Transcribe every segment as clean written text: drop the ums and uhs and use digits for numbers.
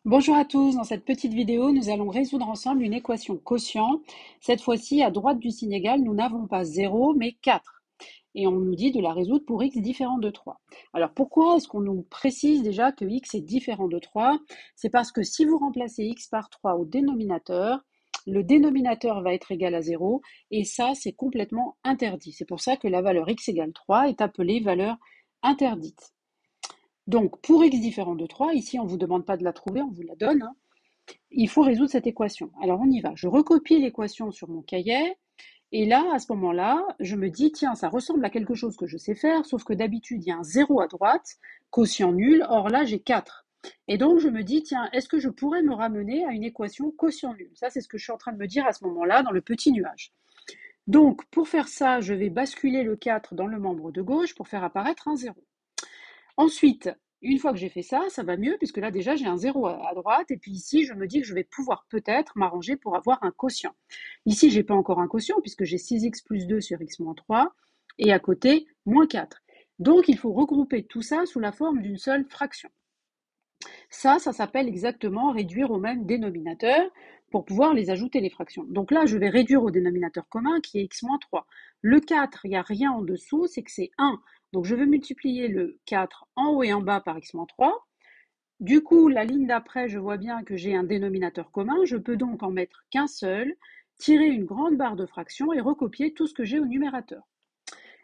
Bonjour à tous, dans cette petite vidéo, nous allons résoudre ensemble une équation quotient. Cette fois-ci, à droite du signe égal, nous n'avons pas 0, mais 4. Et on nous dit de la résoudre pour x différent de 3. Alors pourquoi est-ce qu'on nous précise déjà que x est différent de 3? C'est parce que si vous remplacez x par 3 au dénominateur, le dénominateur va être égal à 0, et ça, c'est complètement interdit. C'est pour ça que la valeur x égale 3 est appelée valeur interdite. Donc, pour x différent de 3, ici, on ne vous demande pas de la trouver, on vous la donne, hein. Il faut résoudre cette équation. Alors, on y va. Je recopie l'équation sur mon cahier. Et là, à ce moment-là, je me dis, tiens, ça ressemble à quelque chose que je sais faire, sauf que d'habitude, il y a un 0 à droite, quotient nul. Or là, j'ai 4. Et donc, je me dis, tiens, est-ce que je pourrais me ramener à une équation quotient nul? Ça, c'est ce que je suis en train de me dire à ce moment-là, dans le petit nuage. Donc, pour faire ça, je vais basculer le 4 dans le membre de gauche pour faire apparaître un 0. Ensuite, une fois que j'ai fait ça, ça va mieux puisque là déjà j'ai un 0 à droite et puis ici je me dis que je vais pouvoir peut-être m'arranger pour avoir un quotient. Ici j'ai pas encore un quotient puisque j'ai 6x plus 2 sur x moins 3 et à côté moins 4. Donc il faut regrouper tout ça sous la forme d'une seule fraction. Ça s'appelle exactement réduire au même dénominateur pour pouvoir les ajouter les fractions. Donc là, je vais réduire au dénominateur commun qui est x moins 3. Le 4, il n'y a rien en dessous, c'est que c'est 1. Donc je vais multiplier le 4 en haut et en bas par x moins 3. Du coup, la ligne d'après, je vois bien que j'ai un dénominateur commun. Je peux donc en mettre qu'un seul, tirer une grande barre de fractions et recopier tout ce que j'ai au numérateur.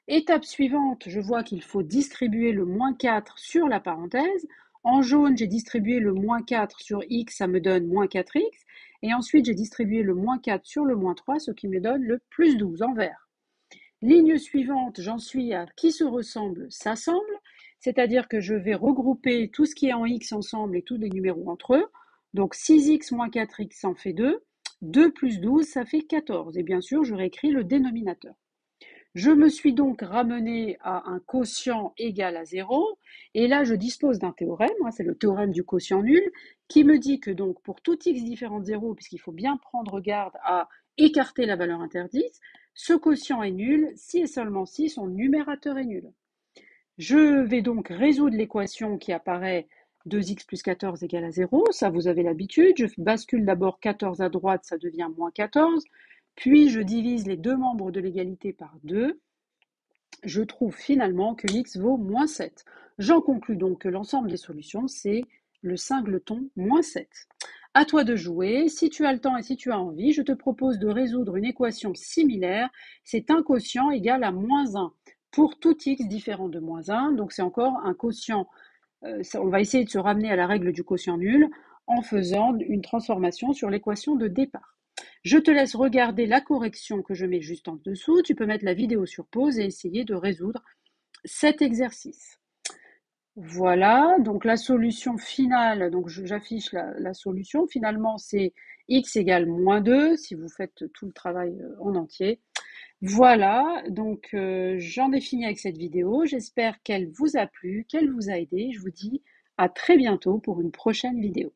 Étape suivante, je vois qu'il faut distribuer le moins 4 sur la parenthèse. En jaune, j'ai distribué le moins 4 sur x, ça me donne moins 4x. Et ensuite, j'ai distribué le moins 4 sur le moins 3, ce qui me donne le plus 12 en vert. Ligne suivante, j'en suis à qui se ressemble, s'assemble. C'est-à-dire que je vais regrouper tout ce qui est en x ensemble et tous les numéros entre eux. Donc 6x moins 4x en fait 2. 2 plus 12, ça fait 14. Et bien sûr, je réécris le dénominateur. Je me suis donc ramené à un quotient égal à 0, et là je dispose d'un théorème, hein, c'est le théorème du quotient nul, qui me dit que donc pour tout x différent de 0, puisqu'il faut bien prendre garde à écarter la valeur interdite, ce quotient est nul si et seulement si son numérateur est nul. Je vais donc résoudre l'équation qui apparaît 2x plus 14 égale à 0, ça vous avez l'habitude. Je bascule d'abord 14 à droite, ça devient moins 14. Puis je divise les deux membres de l'égalité par 2. Je trouve finalement que x vaut moins 7. J'en conclus donc que l'ensemble des solutions, c'est le singleton moins 7. À toi de jouer. Si tu as le temps et si tu as envie, je te propose de résoudre une équation similaire. C'est un quotient égal à moins 1 pour tout x différent de moins 1. Donc c'est encore un quotient. On va essayer de se ramener à la règle du quotient nul en faisant une transformation sur l'équation de départ. Je te laisse regarder la correction que je mets juste en dessous. Tu peux mettre la vidéo sur pause et essayer de résoudre cet exercice. Voilà, donc la solution finale, donc j'affiche la solution. Finalement, c'est x égale moins 2 si vous faites tout le travail en entier. Voilà, donc j'en ai fini avec cette vidéo. J'espère qu'elle vous a plu, qu'elle vous a aidé. Je vous dis à très bientôt pour une prochaine vidéo.